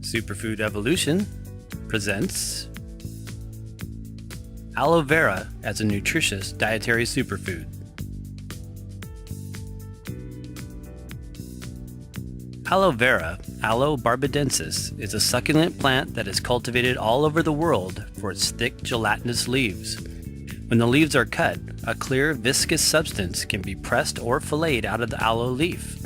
Superfood Evolution presents Aloe Vera as a nutritious dietary superfood. Aloe vera, Aloe barbadensis, is a succulent plant that is cultivated all over the world for its thick gelatinous leaves. When the leaves are cut, a clear viscous substance can be pressed or filleted out of the aloe leaf.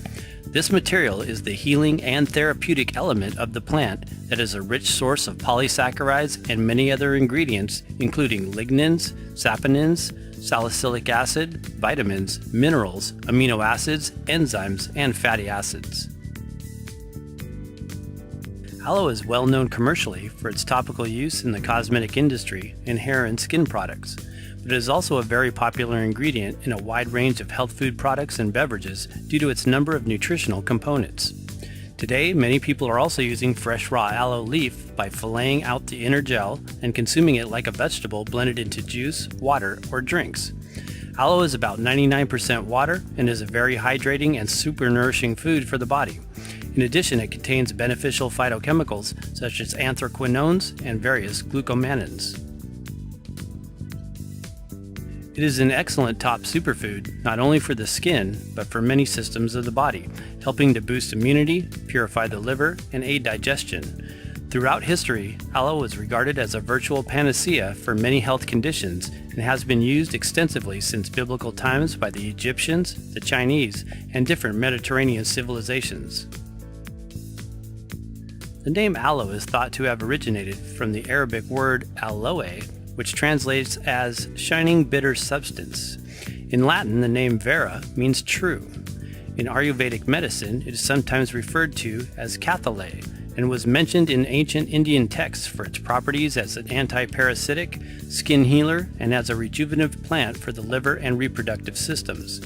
This material is the healing and therapeutic element of the plant that is a rich source of polysaccharides and many other ingredients, including lignans, saponins, salicylic acid, vitamins, minerals, amino acids, enzymes, and fatty acids. Aloe is well known commercially for its topical use in the cosmetic industry and hair and skin products, but it is also a very popular ingredient in a wide range of health food products and beverages due to its number of nutritional components. Today, many people are also using fresh raw aloe leaf by filleting out the inner gel and consuming it like a vegetable blended into juice, water, or drinks. Aloe is about 99% water and is a very hydrating and super nourishing food for the body. In addition, it contains beneficial phytochemicals such as anthraquinones and various glucomanins. It is an excellent top superfood, not only for the skin, but for many systems of the body, helping to boost immunity, purify the liver, and aid digestion. Throughout history, aloe was regarded as a virtual panacea for many health conditions and has been used extensively since biblical times by the Egyptians, the Chinese, and different Mediterranean civilizations. The name aloe is thought to have originated from the Arabic word aloe, which translates as shining bitter substance. In Latin, the name vera means true. In Ayurvedic medicine, it is sometimes referred to as kathale and was mentioned in ancient Indian texts for its properties as an anti-parasitic, skin healer, and as a rejuvenative plant for the liver and reproductive systems.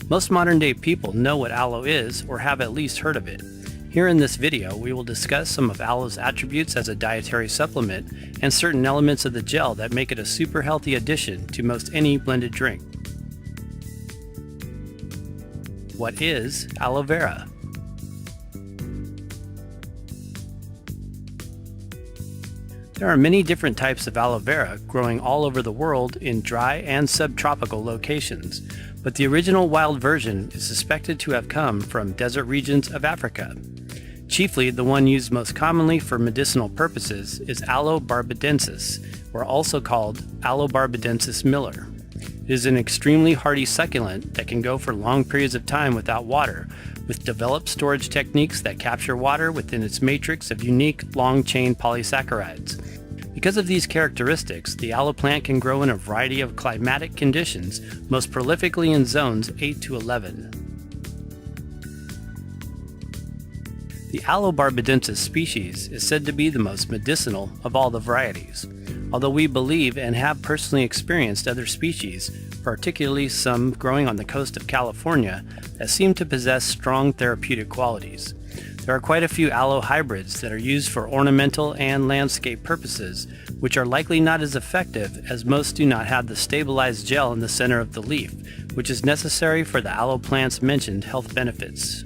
Most modern-day people know what aloe is or have at least heard of it. Here in this video, we will discuss some of aloe's attributes as a dietary supplement and certain elements of the gel that make it a super healthy addition to most any blended drink. What is aloe vera? There are many different types of aloe vera growing all over the world in dry and subtropical locations, but the original wild version is suspected to have come from desert regions of Africa. Chiefly, the one used most commonly for medicinal purposes is Aloe barbadensis, or also called Aloe barbadensis miller. It is an extremely hardy succulent that can go for long periods of time without water, with developed storage techniques that capture water within its matrix of unique long-chain polysaccharides. Because of these characteristics, the aloe plant can grow in a variety of climatic conditions, most prolifically in zones 8 to 11. The Aloe barbadensis species is said to be the most medicinal of all the varieties, although we believe and have personally experienced other species, particularly some growing on the coast of California, that seem to possess strong therapeutic qualities. There are quite a few aloe hybrids that are used for ornamental and landscape purposes, which are likely not as effective as most do not have the stabilized gel in the center of the leaf, which is necessary for the aloe plant's mentioned health benefits.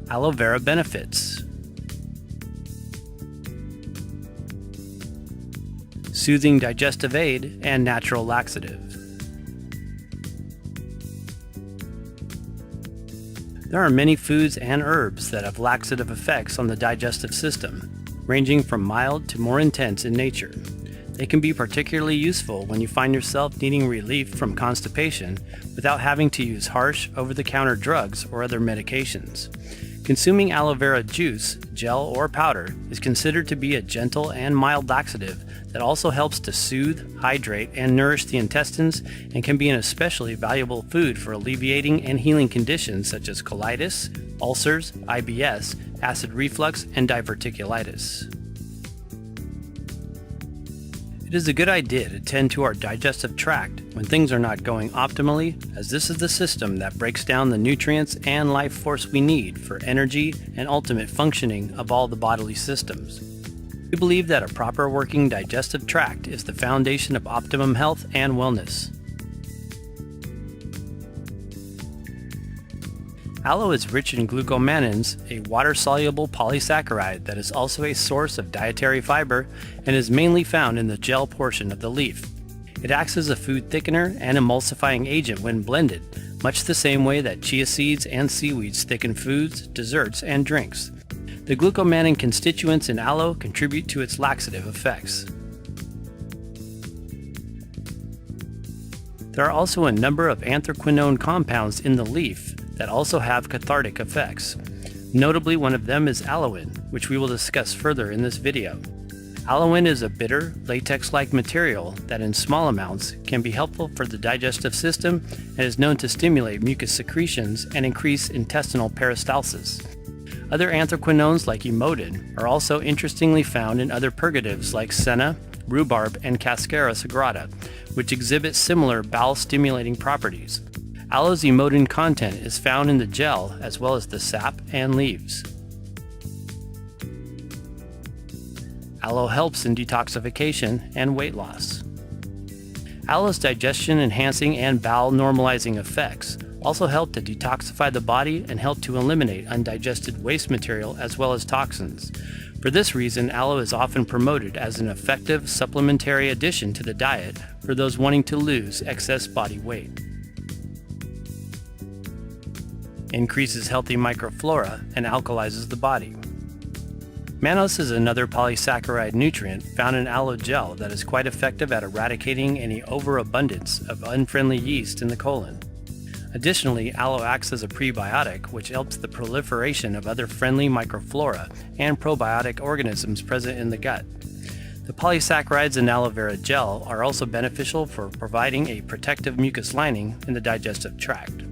Aloe vera benefits: soothing digestive aid and natural laxative. There are many foods and herbs that have laxative effects on the digestive system, ranging from mild to more intense in nature. They can be particularly useful when you find yourself needing relief from constipation without having to use harsh, over-the-counter drugs or other medications. Consuming aloe vera juice, gel, or powder is considered to be a gentle and mild laxative that also helps to soothe, hydrate, and nourish the intestines and can be an especially valuable food for alleviating and healing conditions such as colitis, ulcers, IBS, acid reflux, and diverticulitis. It is a good idea to tend to our digestive tract when things are not going optimally, as this is the system that breaks down the nutrients and life force we need for energy and ultimate functioning of all the bodily systems. We believe that a proper working digestive tract is the foundation of optimum health and wellness. Aloe is rich in glucomannan, a water-soluble polysaccharide that is also a source of dietary fiber and is mainly found in the gel portion of the leaf. It acts as a food thickener and emulsifying agent when blended, much the same way that chia seeds and seaweeds thicken foods, desserts, and drinks. The glucomannan constituents in aloe contribute to its laxative effects. There are also a number of anthraquinone compounds in the leaf that also have cathartic effects. Notably, one of them is aloin, which we will discuss further in this video. Aloin is a bitter, latex-like material that in small amounts can be helpful for the digestive system and is known to stimulate mucus secretions and increase intestinal peristalsis. Other anthraquinones like emodin are also interestingly found in other purgatives like senna, rhubarb, and cascara sagrada, which exhibit similar bowel-stimulating properties. Aloe's emodin content is found in the gel as well as the sap and leaves. Aloe helps in detoxification and weight loss. Aloe's digestion-enhancing and bowel-normalizing effects also help to detoxify the body and help to eliminate undigested waste material as well as toxins. For this reason, aloe is often promoted as an effective supplementary addition to the diet for those wanting to lose excess body weight. Increases healthy microflora and alkalizes the body. Mannose is another polysaccharide nutrient found in aloe gel that is quite effective at eradicating any overabundance of unfriendly yeast in the colon. Additionally, aloe acts as a prebiotic, which helps the proliferation of other friendly microflora and probiotic organisms present in the gut. The polysaccharides in aloe vera gel are also beneficial for providing a protective mucus lining in the digestive tract.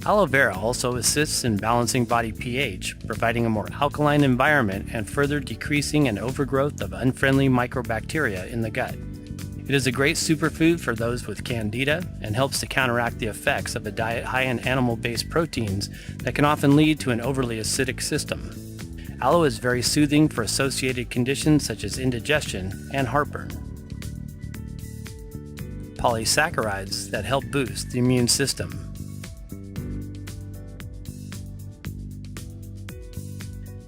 Aloe vera also assists in balancing body pH, providing a more alkaline environment and further decreasing an overgrowth of unfriendly microbacteria in the gut. It is a great superfood for those with candida and helps to counteract the effects of a diet high in animal-based proteins that can often lead to an overly acidic system. Aloe is very soothing for associated conditions such as indigestion and heartburn. Polysaccharides that help boost the immune system.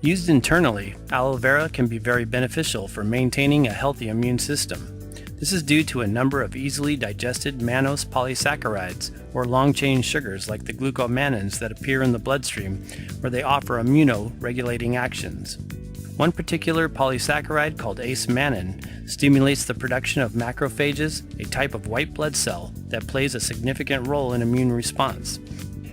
Used internally, aloe vera can be very beneficial for maintaining a healthy immune system. This is due to a number of easily digested mannose polysaccharides or long-chain sugars like the glucomannans that appear in the bloodstream, where they offer immuno-regulating actions. One particular polysaccharide called ace-mannan stimulates the production of macrophages, a type of white blood cell that plays a significant role in immune response.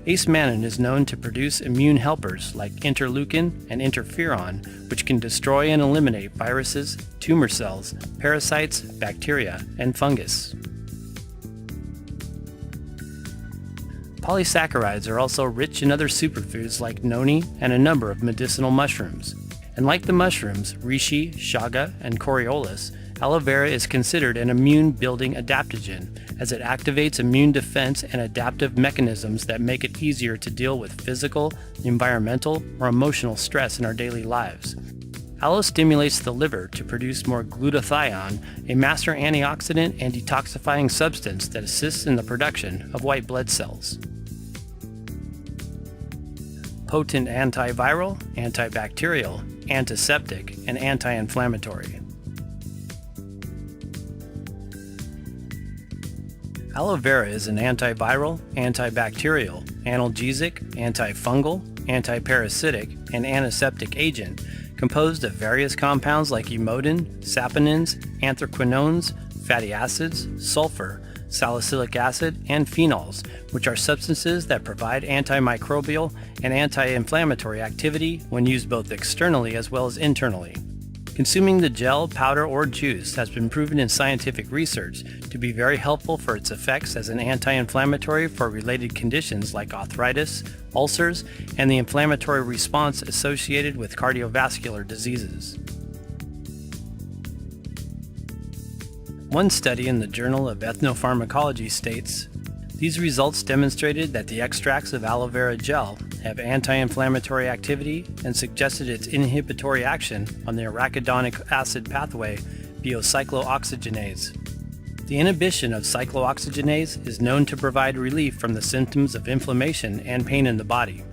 Ace-mannan is known to produce immune helpers like interleukin and interferon, which can destroy and eliminate viruses, tumor cells, parasites, bacteria, and fungus. Polysaccharides are also rich in other superfoods like noni and a number of medicinal mushrooms. And like the mushrooms, reishi, chaga, and coriolis, aloe vera is considered an immune-building adaptogen, as it activates immune defense and adaptive mechanisms that make it easier to deal with physical, environmental, or emotional stress in our daily lives. Aloe stimulates the liver to produce more glutathione, a master antioxidant and detoxifying substance that assists in the production of white blood cells. Potent antiviral, antibacterial, antiseptic, and anti-inflammatory. Aloe vera is an antiviral, antibacterial, analgesic, antifungal, antiparasitic, and antiseptic agent composed of various compounds like emodin, saponins, anthraquinones, fatty acids, sulfur, salicylic acid, and phenols, which are substances that provide antimicrobial and anti-inflammatory activity when used both externally as well as internally. Consuming the gel, powder, or juice has been proven in scientific research to be very helpful for its effects as an anti-inflammatory for related conditions like arthritis, ulcers, and the inflammatory response associated with cardiovascular diseases. One study in the Journal of Ethnopharmacology states, these results demonstrated that the extracts of aloe vera gel have anti-inflammatory activity and suggested its inhibitory action on the arachidonic acid pathway biocyclooxygenase. The inhibition of cyclooxygenase is known to provide relief from the symptoms of inflammation and pain in the body.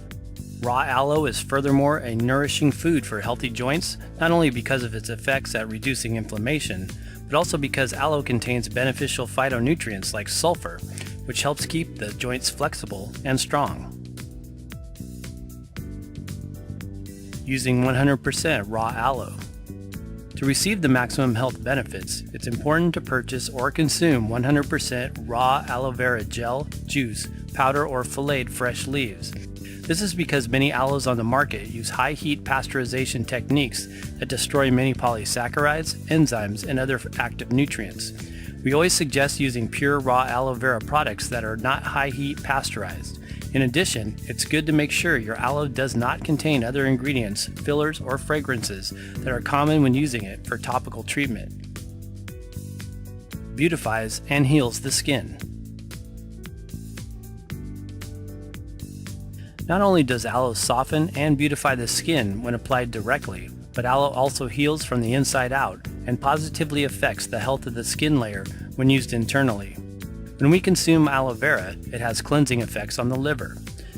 Raw aloe is furthermore a nourishing food for healthy joints, not only because of its effects at reducing inflammation, but also because aloe contains beneficial phytonutrients like sulfur, which helps keep the joints flexible and strong. Using 100% raw aloe. To receive the maximum health benefits, it's important to purchase or consume 100% raw aloe vera gel, juice, powder, or filleted fresh leaves. This is because many aloes on the market use high-heat pasteurization techniques that destroy many polysaccharides, enzymes, and other active nutrients. We always suggest using pure raw aloe vera products that are not high-heat pasteurized. In addition, it's good to make sure your aloe does not contain other ingredients, fillers, or fragrances that are common when using it for topical treatment. Beautifies and heals the skin. Not only does aloe soften and beautify the skin when applied directly, but aloe also heals from the inside out and positively affects the health of the skin layer when used internally. When we consume aloe vera, it has cleansing effects on the liver.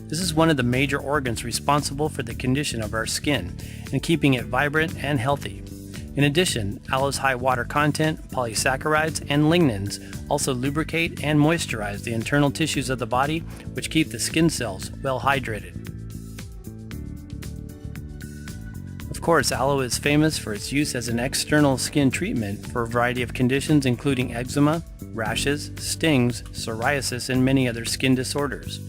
This is one of the major organs responsible for the condition of our skin and keeping it vibrant and healthy. In addition, aloe's high water content, polysaccharides, and lignans also lubricate and moisturize the internal tissues of the body, which keep the skin cells well hydrated. Of course, aloe is famous for its use as an external skin treatment for a variety of conditions including eczema, rashes, stings, psoriasis, and many other skin disorders.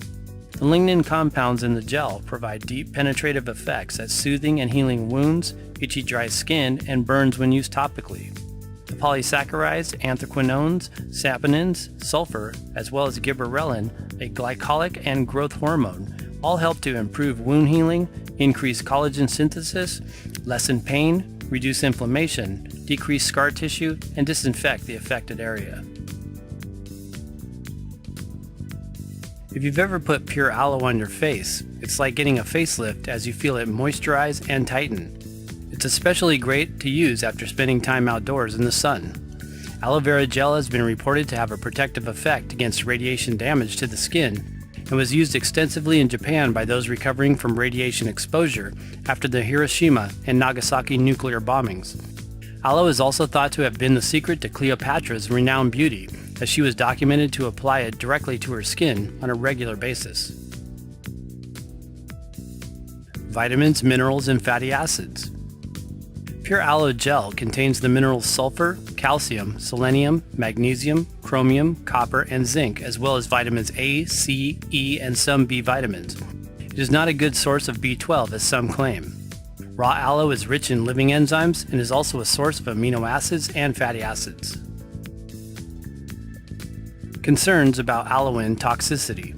The lignin compounds in the gel provide deep penetrative effects at soothing and healing wounds, itchy dry skin, and burns when used topically. The polysaccharides, anthraquinones, saponins, sulfur, as well as gibberellin, a glycolic and growth hormone, all help to improve wound healing, increase collagen synthesis, lessen pain, reduce inflammation, decrease scar tissue, and disinfect the affected area. If you've ever put pure aloe on your face, it's like getting a facelift as you feel it moisturize and tighten. It's especially great to use after spending time outdoors in the sun. Aloe vera gel has been reported to have a protective effect against radiation damage to the skin and was used extensively in Japan by those recovering from radiation exposure after the Hiroshima and Nagasaki nuclear bombings. Aloe is also thought to have been the secret to Cleopatra's renowned beauty, as she was documented to apply it directly to her skin on a regular basis. Vitamins, minerals, and fatty acids. Pure aloe gel contains the minerals sulfur, calcium, selenium, magnesium, chromium, copper, and zinc, as well as vitamins A, C, E, and some B vitamins. It is not a good source of B12 as some claim. Raw aloe is rich in living enzymes and is also a source of amino acids and fatty acids. Concerns about aloe toxicity.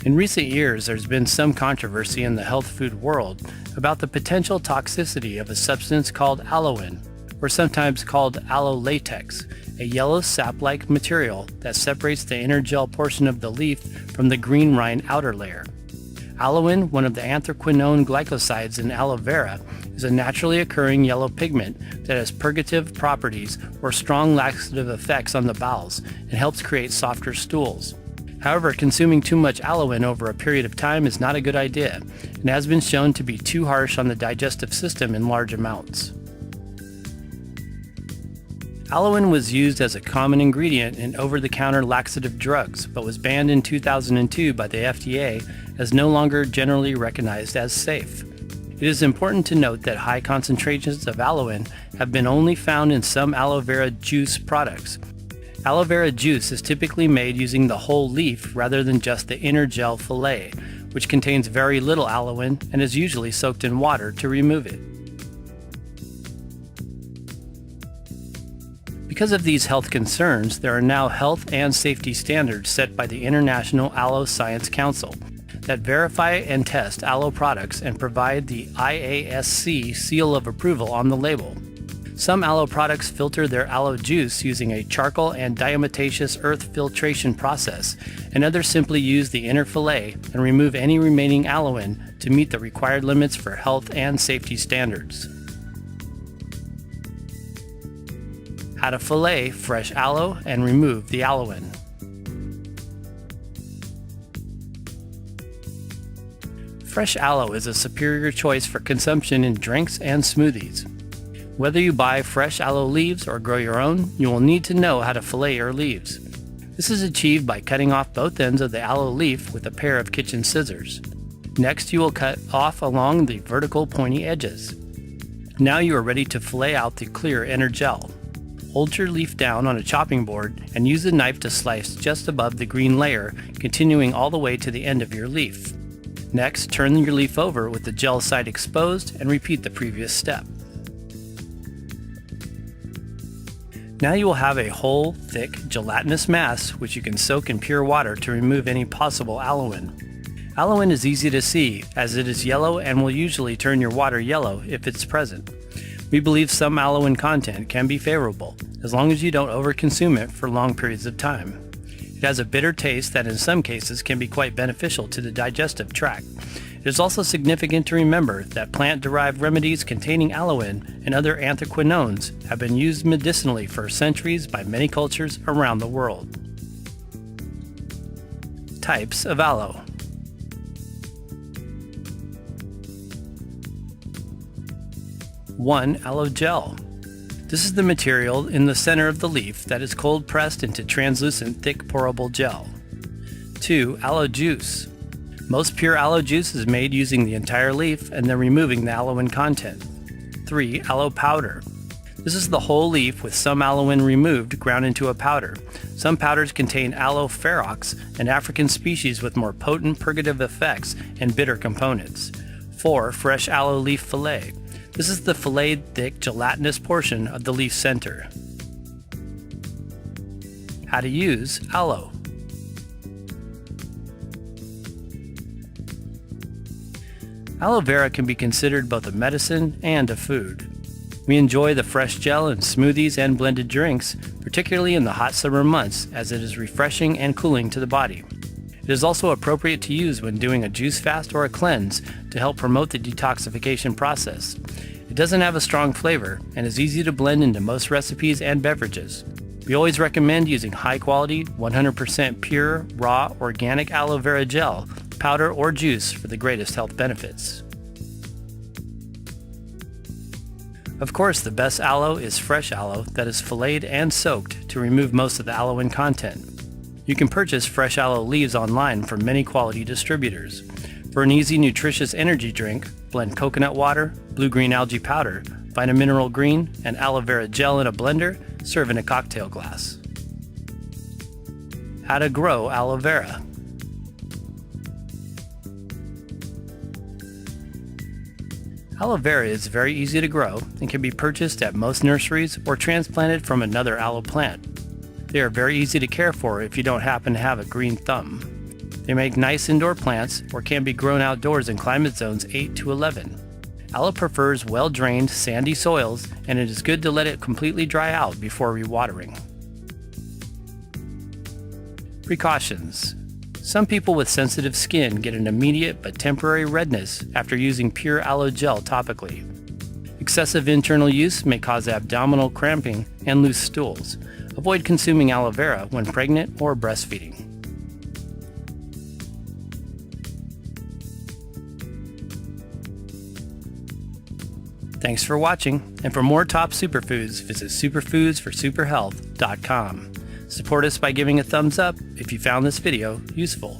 In recent years, there's been some controversy in the health food world about the potential toxicity of a substance called aloin, or sometimes called aloe latex, a yellow sap-like material that separates the inner gel portion of the leaf from the green rind outer layer. Aloin, one of the anthraquinone glycosides in aloe vera, is a naturally occurring yellow pigment that has purgative properties or strong laxative effects on the bowels and helps create softer stools. However, consuming too much aloin over a period of time is not a good idea and has been shown to be too harsh on the digestive system in large amounts. Aloin was used as a common ingredient in over-the-counter laxative drugs, but was banned in 2002 by the FDA as no longer generally recognized as safe. It is important to note that high concentrations of aloin have been only found in some aloe vera juice products. Aloe vera juice is typically made using the whole leaf rather than just the inner gel fillet, which contains very little aloin and is usually soaked in water to remove it. Because of these health concerns, there are now health and safety standards set by the International Aloe Science Council that verify and test aloe products and provide the IASC seal of approval on the label. Some aloe products filter their aloe juice using a charcoal and diatomaceous earth filtration process, and others simply use the inner fillet and remove any remaining aloin to meet the required limits for health and safety standards. How to fillet fresh aloe and remove the aloin. Fresh aloe is a superior choice for consumption in drinks and smoothies. Whether you buy fresh aloe leaves or grow your own, you will need to know how to fillet your leaves. This is achieved by cutting off both ends of the aloe leaf with a pair of kitchen scissors. Next, you will cut off along the vertical pointy edges. Now you are ready to fillet out the clear inner gel. Hold your leaf down on a chopping board and use the knife to slice just above the green layer, continuing all the way to the end of your leaf. Next, turn your leaf over with the gel side exposed and repeat the previous step. Now you will have a whole, thick, gelatinous mass which you can soak in pure water to remove any possible aloin. Aloin is easy to see as it is yellow and will usually turn your water yellow if it's present. We believe some aloin content can be favorable as long as you don't overconsume it for long periods of time. It has a bitter taste that in some cases can be quite beneficial to the digestive tract. It is also significant to remember that plant-derived remedies containing aloin and other anthraquinones have been used medicinally for centuries by many cultures around the world. Types of aloe. One, aloe gel. This is the material in the center of the leaf that is cold pressed into translucent, thick, pourable gel. 2, aloe juice. Most pure aloe juice is made using the entire leaf and then removing the aloin content. 3, aloe powder. This is the whole leaf with some aloin removed, ground into a powder. Some powders contain aloe ferox, an African species with more potent purgative effects and bitter components. 4, fresh aloe leaf fillet. This is the filleted, thick, gelatinous portion of the leaf center. How to use aloe. Aloe vera can be considered both a medicine and a food. We enjoy the fresh gel in smoothies and blended drinks, particularly in the hot summer months, as it is refreshing and cooling to the body. It is also appropriate to use when doing a juice fast or a cleanse to help promote the detoxification process. It doesn't have a strong flavor and is easy to blend into most recipes and beverages. We always recommend using high-quality, 100% pure, raw, organic aloe vera gel, powder, or juice for the greatest health benefits. Of course, the best aloe is fresh aloe that is filleted and soaked to remove most of the aloin content. You can purchase fresh aloe leaves online from many quality distributors. For an easy, nutritious energy drink, blend coconut water, blue-green algae powder, Vitamineral green, and aloe vera gel in a blender, serve in a cocktail glass. How to grow aloe vera. Aloe vera is very easy to grow and can be purchased at most nurseries or transplanted from another aloe plant. They are very easy to care for if you don't happen to have a green thumb. They make nice indoor plants or can be grown outdoors in climate zones 8 to 11. Aloe prefers well-drained, sandy soils, and it is good to let it completely dry out before rewatering. Precautions. Some people with sensitive skin get an immediate but temporary redness after using pure aloe gel topically. Excessive internal use may cause abdominal cramping and loose stools. Avoid consuming aloe vera when pregnant or breastfeeding. Thanks for watching, and for more top superfoods, visit superfoodsforsuperhealth.com. Support us by giving a thumbs up if you found this video useful.